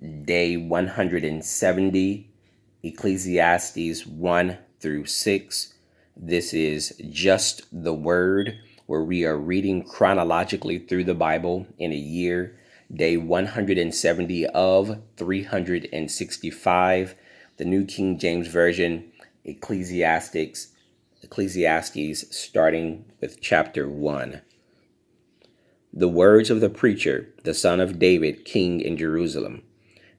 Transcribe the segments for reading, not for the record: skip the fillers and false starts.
Day 170, Ecclesiastes 1 through 6. This is Just the Word, where we are reading chronologically through the Bible in a year. Day 170 of 365, the New King James Version, Ecclesiastes, starting with chapter 1. The words of the preacher, the son of David, king in Jerusalem.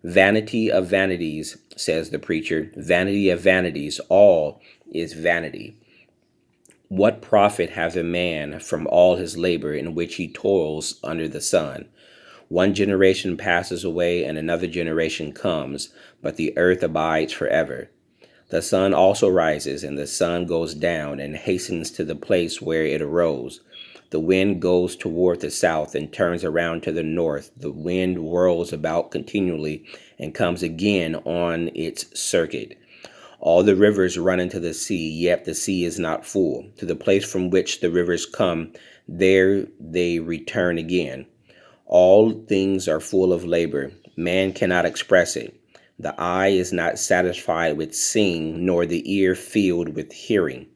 Vanity of vanities, says the preacher, vanity of vanities, all is vanity. What profit hath a man from all his labor in which he toils under the sun? One generation passes away and another generation comes, but the earth abides forever. The sun also rises, and the sun goes down and hastens to the place where it arose. The wind goes toward the south and turns around to the north. The wind whirls about continually and comes again on its circuit. All the rivers run into the sea, yet the sea is not full. To the place from which the rivers come, there they return again. All things are full of labor. Man cannot express it. The eye is not satisfied with seeing, nor the ear filled with hearing.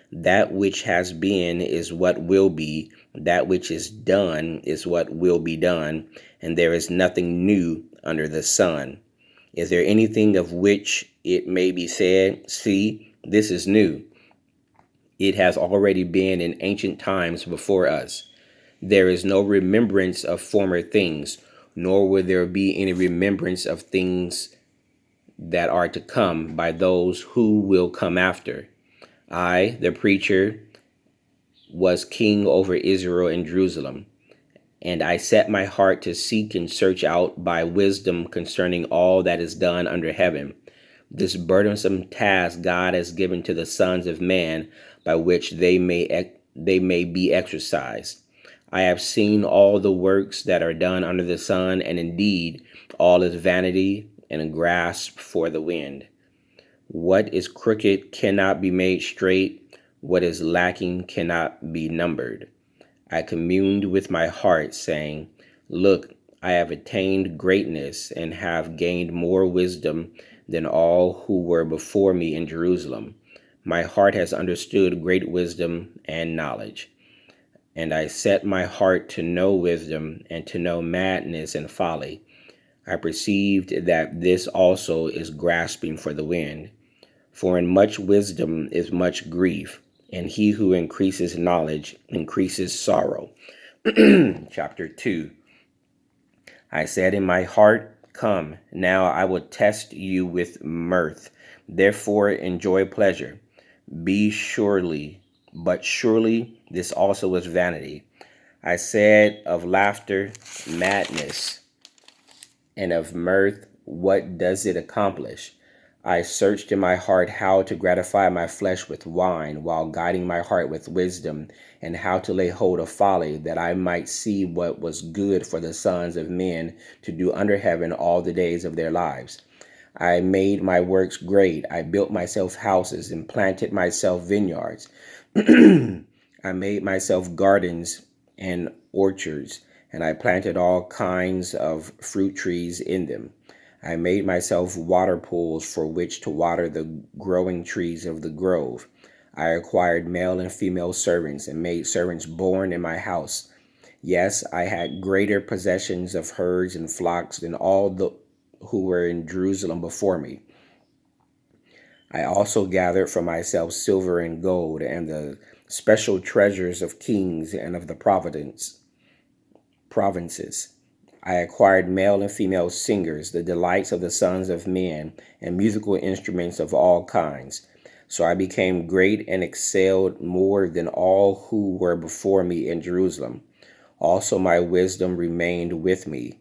That which has been is what will be, that which is done is what will be done, and there is nothing new under the sun. Is there anything of which it may be said, see, this is new? It has already been in ancient times before us. There is no remembrance of former things, nor will there be any remembrance of things that are to come by those who will come after. I, the preacher, was king over Israel and Jerusalem, and I set my heart to seek and search out by wisdom concerning all that is done under heaven. This burdensome task God has given to the sons of man, by which they may be exercised. I have seen all the works that are done under the sun, and indeed all is vanity and a grasp for the wind. What is crooked cannot be made straight. What is lacking cannot be numbered. I communed with my heart, saying, look, I have attained greatness and have gained more wisdom than all who were before me in Jerusalem. My heart has understood great wisdom and knowledge. And I set my heart to know wisdom and to know madness and folly. I perceived that this also is grasping for the wind. For in much wisdom is much grief, and he who increases knowledge increases sorrow. Chapter 2. I said in my heart, come, now I will test you with mirth. Therefore enjoy pleasure. But surely this also is vanity. I said of laughter, madness, and of mirth, what does it accomplish? I searched in my heart how to gratify my flesh with wine, while guiding my heart with wisdom, and how to lay hold of folly, that I might see what was good for the sons of men to do under heaven all the days of their lives. I made my works great. I built myself houses and planted myself vineyards. I made myself gardens and orchards, and I planted all kinds of fruit trees in them. I made myself water pools for which to water the growing trees of the grove. I acquired male and female servants and made servants born in my house. Yes, I had greater possessions of herds and flocks than all who were in Jerusalem before me. I also gathered for myself silver and gold and the special treasures of kings and of the provinces. I acquired male and female singers, the delights of the sons of men, and musical instruments of all kinds. So I became great and excelled more than all who were before me in Jerusalem. Also my wisdom remained with me.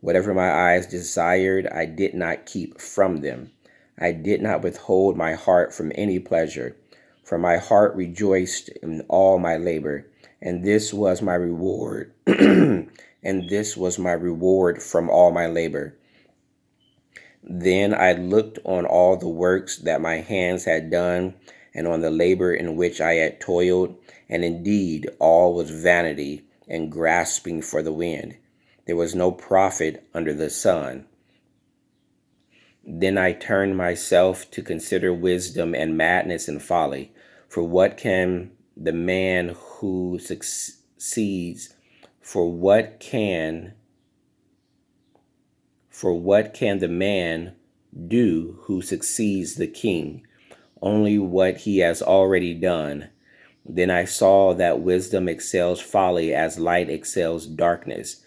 Whatever my eyes desired, I did not keep from them. I did not withhold my heart from any pleasure, for my heart rejoiced in all my labor, and this was my reward. And this was my reward from all my labor. Then I looked on all the works that my hands had done, and on the labor in which I had toiled, and indeed all was vanity and grasping for the wind. There was no profit under the sun. Then I turned myself to consider wisdom and madness and folly. For what can the man who succeeds, for what can, for what can the man do who succeeds the king? Only what he has already done. Then I saw that wisdom excels folly as light excels darkness.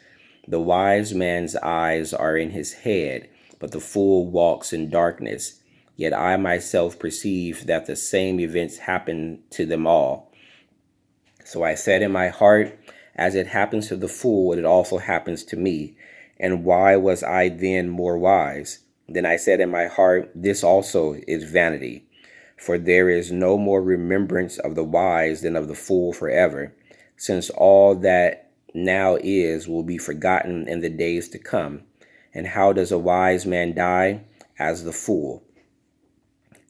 The wise man's eyes are in his head, but the fool walks in darkness. Yet I myself perceive that the same events happen to them all. So I said in my heart, as it happens to the fool, it also happens to me. And why was I then more wise? Then I said in my heart, this also is vanity. For there is no more remembrance of the wise than of the fool forever, since all that now is will be forgotten in the days to come. And how does a wise man die? As the fool.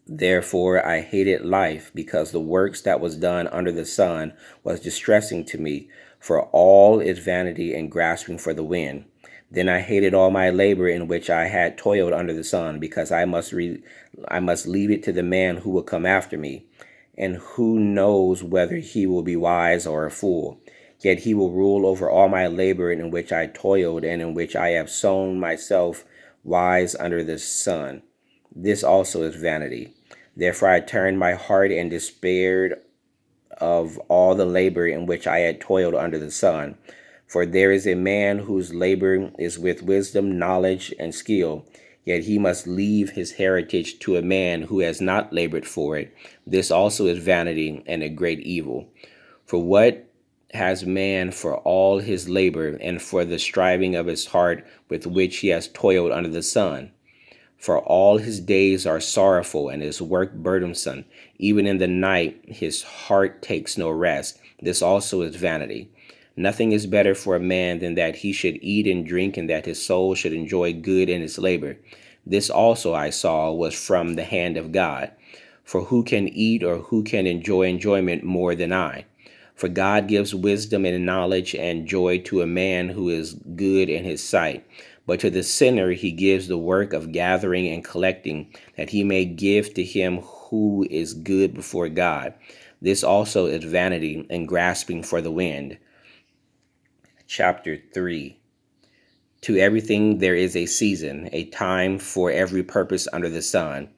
Therefore I hated life, because the works that was done under the sun was distressing to me, for all is vanity and grasping for the wind. Then I hated all my labor in which I had toiled under the sun, because I must leave it to the man who will come after me, and who knows whether he will be wise or a fool. Yet he will rule over all my labor in which I toiled, and in which I have sown myself wise under the sun. This also is vanity. Therefore I turned my heart and despaired of all the labor in which I had toiled under the sun. For there is a man whose labor is with wisdom, knowledge, and skill, yet he must leave his heritage to a man who has not labored for it. This also is vanity and a great evil. For what has man for all his labor and for the striving of his heart with which he has toiled under the sun? For all his days are sorrowful and his work burdensome. Even in the night his heart takes no rest. This also is vanity. Nothing is better for a man than that he should eat and drink, and that his soul should enjoy good in his labor. This also I saw was from the hand of God. For who can eat or who can enjoy enjoyment more than I? For God gives wisdom and knowledge and joy to a man who is good in his sight. But to the sinner he gives the work of gathering and collecting, that he may give to him who is good before God. This also is vanity and grasping for the wind. Chapter 3. To everything there is a season, a time for every purpose under the sun,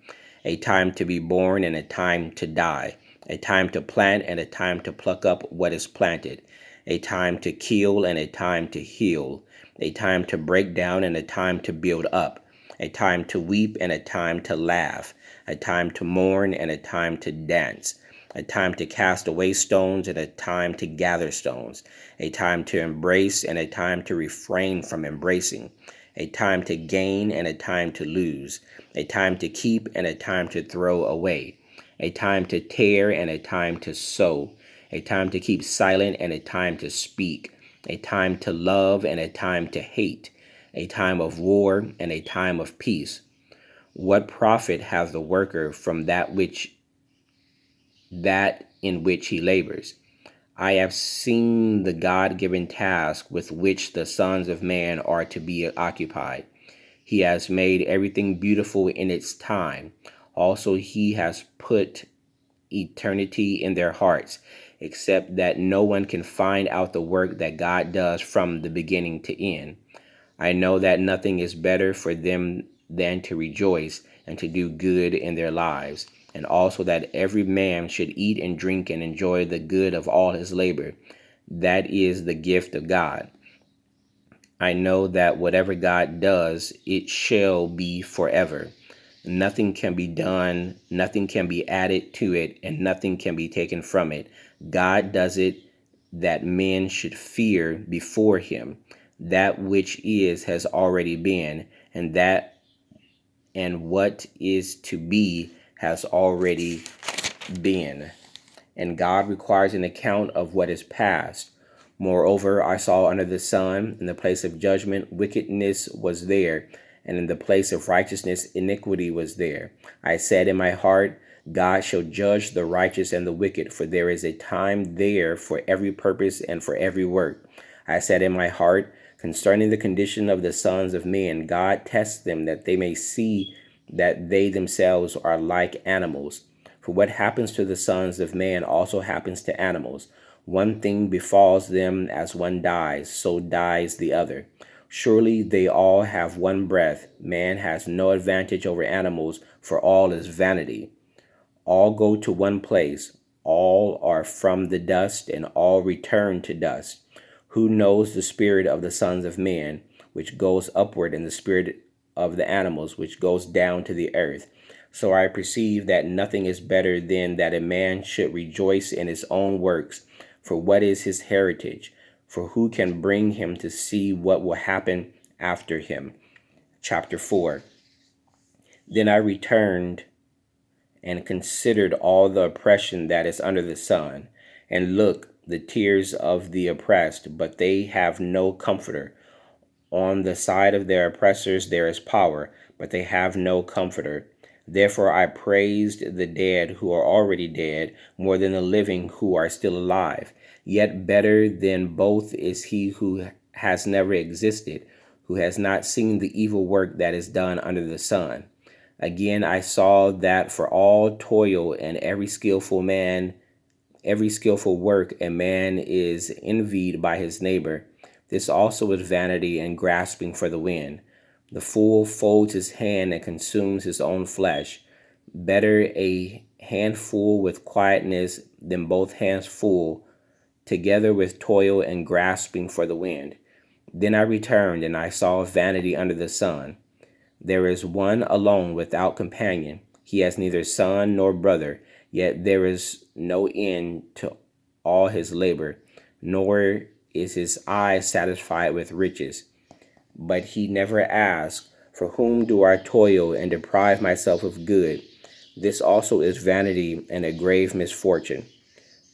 a time to be born and a time to die, a time to plant and a time to pluck up what is planted, a time to kill and a time to heal, a time to break down and a time to build up, a time to weep and a time to laugh, a time to mourn and a time to dance, a time to cast away stones and a time to gather stones, a time to embrace and a time to refrain from embracing, a time to gain and a time to lose, a time to keep and a time to throw away, a time to tear and a time to sow, a time to keep silent and a time to speak, a time to love and a time to hate, a time of war and a time of peace. What profit has the worker from that in which he labors? I have seen the God-given task with which the sons of man are to be occupied. He has made everything beautiful in its time. Also, he has put eternity in their hearts, except that no one can find out the work that God does from the beginning to end. I know that nothing is better for them than to rejoice and to do good in their lives, and also that every man should eat and drink and enjoy the good of all his labor. That is the gift of God. I know that whatever God does, it shall be forever. Nothing can be done, nothing can be added to it, and nothing can be taken from it. God does it that men should fear before him. That which is has already been, and what is to be has already been. And God requires an account of what is past. Moreover, I saw under the sun, in the place of judgment, wickedness was there, and in the place of righteousness, iniquity was there. I said in my heart, God shall judge the righteous and the wicked, for there is a time there for every purpose and for every work. I said in my heart, concerning the condition of the sons of men, God tests them that they may see that they themselves are like animals. For what happens to the sons of man also happens to animals. One thing befalls them as one dies, so dies the other. Surely they all have one breath. Man has no advantage over animals, for all is vanity. All go to one place. All are from the dust, and all return to dust. Who knows the spirit of the sons of men, which goes upward, and the spirit of the animals, which goes down to the earth? So I perceive that nothing is better than that a man should rejoice in his own works. For what is his heritage? For who can bring him to see what will happen after him? Chapter 4. Then I returned and considered all the oppression that is under the sun. And look, the tears of the oppressed, but they have no comforter. On the side of their oppressors there is power, but they have no comforter. Therefore I praised the dead who are already dead more than the living who are still alive. Yet better than both is he who has never existed, who has not seen the evil work that is done under the sun. Again I saw that for all toil and every skillful work, a man is envied by his neighbor. This also is vanity and grasping for the wind. The fool folds his hand and consumes his own flesh. Better a handful with quietness than both hands full, together with toil and grasping for the wind. Then I returned, and I saw vanity under the sun. There is one alone without companion. He has neither son nor brother, yet there is no end to all his labor, nor is his eye satisfied with riches. But he never asks, for whom do I toil and deprive myself of good? This also is vanity and a grave misfortune.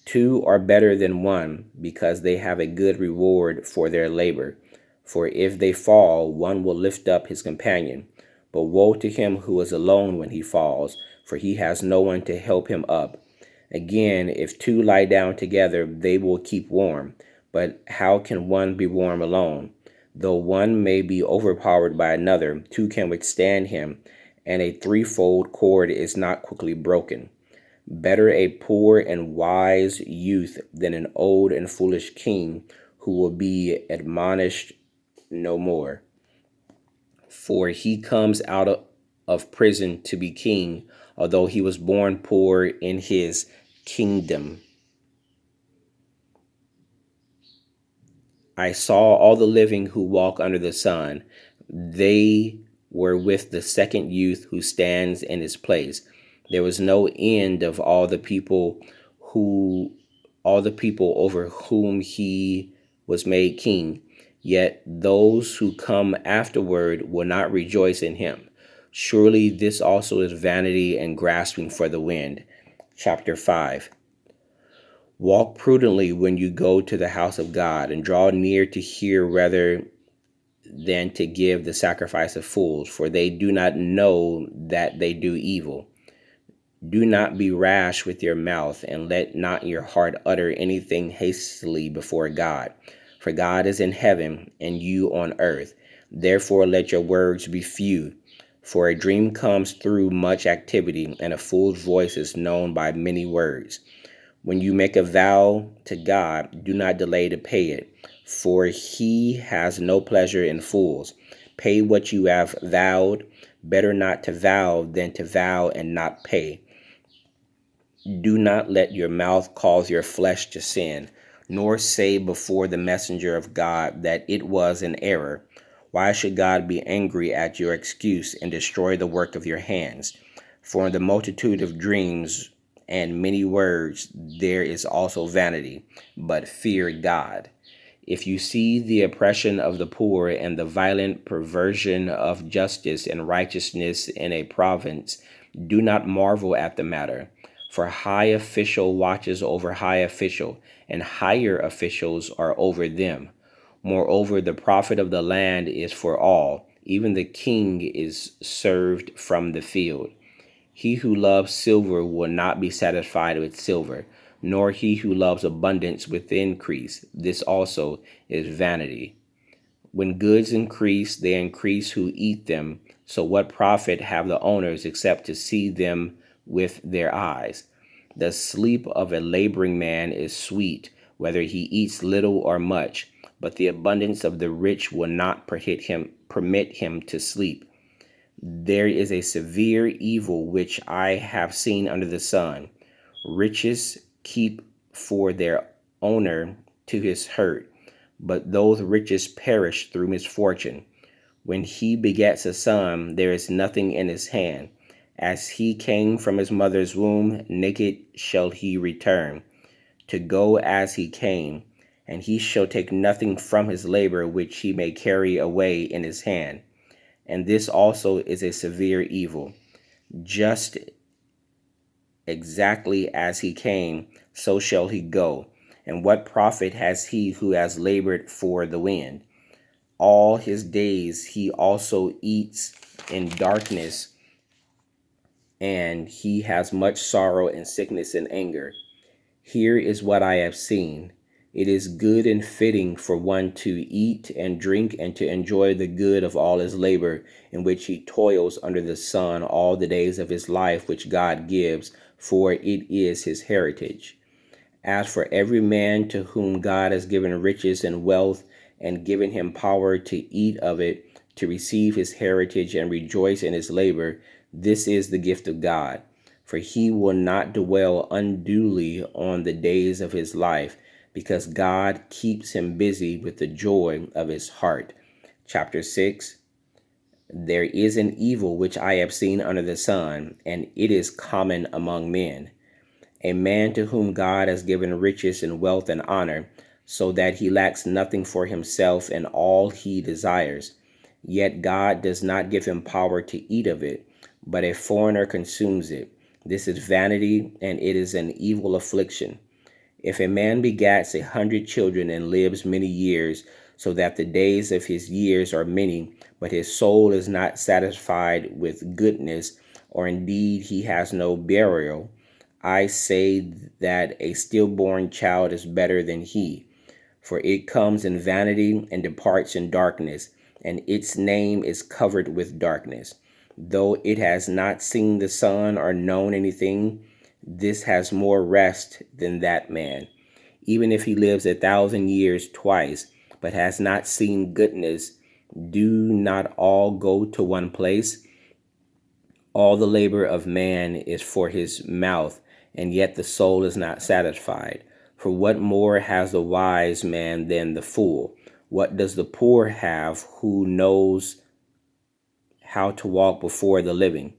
Two are better than one, because they have a good reward for their labor. For if they fall, one will lift up his companion. But woe to him who is alone when he falls, for he has no one to help him up. Again, if two lie down together, they will keep warm. But how can one be warm alone? Though one may be overpowered by another, two can withstand him, and a threefold cord is not quickly broken. Better a poor and wise youth than an old and foolish king who will be admonished no more. For he comes out of prison to be king, although he was born poor in his kingdom. I saw all the living who walk under the sun. They were with the second youth who stands in his place. There was no end of all the people over whom he was made king. Yet those who come afterward will not rejoice in him. Surely this also is vanity and grasping for the wind. Chapter 5. Walk prudently when you go to the house of God, and draw near to hear rather than to give the sacrifice of fools, for they do not know that they do evil. Do not be rash with your mouth, and let not your heart utter anything hastily before God. For God is in heaven, and you on earth. Therefore let your words be few. For a dream comes through much activity, and a fool's voice is known by many words. When you make a vow to God, do not delay to pay it, for he has no pleasure in fools. Pay what you have vowed. Better not to vow than to vow and not pay. Do not let your mouth cause your flesh to sin, nor say before the messenger of God that it was an error. Why should God be angry at your excuse and destroy the work of your hands? For in the multitude of dreams and many words there is also vanity, but fear God. If you see the oppression of the poor and the violent perversion of justice and righteousness in a province, do not marvel at the matter. For high official watches over high official, and higher officials are over them. Moreover, the profit of the land is for all. Even the king is served from the field. He who loves silver will not be satisfied with silver, nor he who loves abundance with increase. This also is vanity. When goods increase, they increase who eat them. So what profit have the owners except to see them with their eyes? The sleep of a laboring man is sweet, whether he eats little or much, but the abundance of the rich will not permit him to sleep. There is a severe evil which I have seen under the sun. Riches keep for their owner to his hurt, but those riches perish through misfortune. When he begets a son, there is nothing in his hand. As he came from his mother's womb, naked shall he return, to go as he came, and he shall take nothing from his labor which he may carry away in his hand. And this also is a severe evil. Just exactly as he came, so shall he go. And what profit has he who has labored for the wind? All his days he also eats in darkness, and he has much sorrow and sickness and anger. Here is what I have seen. It is good and fitting for one to eat and drink and to enjoy the good of all his labor, in which he toils under the sun all the days of his life which God gives, for it is his heritage. As for every man to whom God has given riches and wealth, and given him power to eat of it, to receive his heritage and rejoice in his labor, this is the gift of God. For he will not dwell unduly on the days of his life, because God keeps him busy with the joy of his heart. Chapter 6. There is an evil which I have seen under the sun, and it is common among men. A man to whom God has given riches and wealth and honor, so that he lacks nothing for himself in all he desires. Yet God does not give him power to eat of it, but a foreigner consumes it. This is vanity, and it is an evil affliction. If a man begats 100 children and lives many years, so that the days of his years are many, but his soul is not satisfied with goodness, or indeed he has no burial, I say that a stillborn child is better than he, for it comes in vanity and departs in darkness, and its name is covered with darkness. Though it has not seen the sun or known anything, this has more rest than that man. Even if he lives 1,000 years twice, but has not seen goodness, do not all go to one place? All the labor of man is for his mouth, and yet the soul is not satisfied. For what more has the wise man than the fool? What does the poor have who knows how to walk before the living?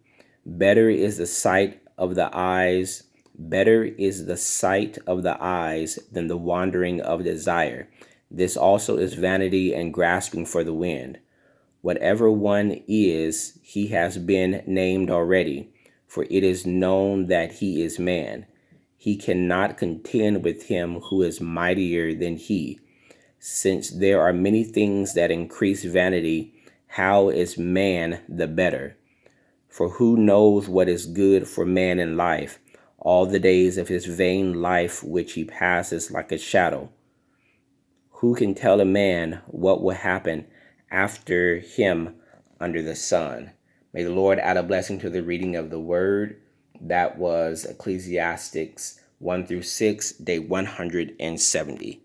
Better is the sight of the eyes, better is the sight of the eyes than the wandering of desire. This also is vanity and grasping for the wind. Whatever one is, he has been named already, for it is known that he is man. He cannot contend with him who is mightier than he. Since there are many things that increase vanity, how is man the better? For who knows what is good for man in life, all the days of his vain life which he passes like a shadow? Who can tell a man what will happen after him under the sun? May the Lord add a blessing to the reading of the word. That was Ecclesiastes 1 through 6, day 170.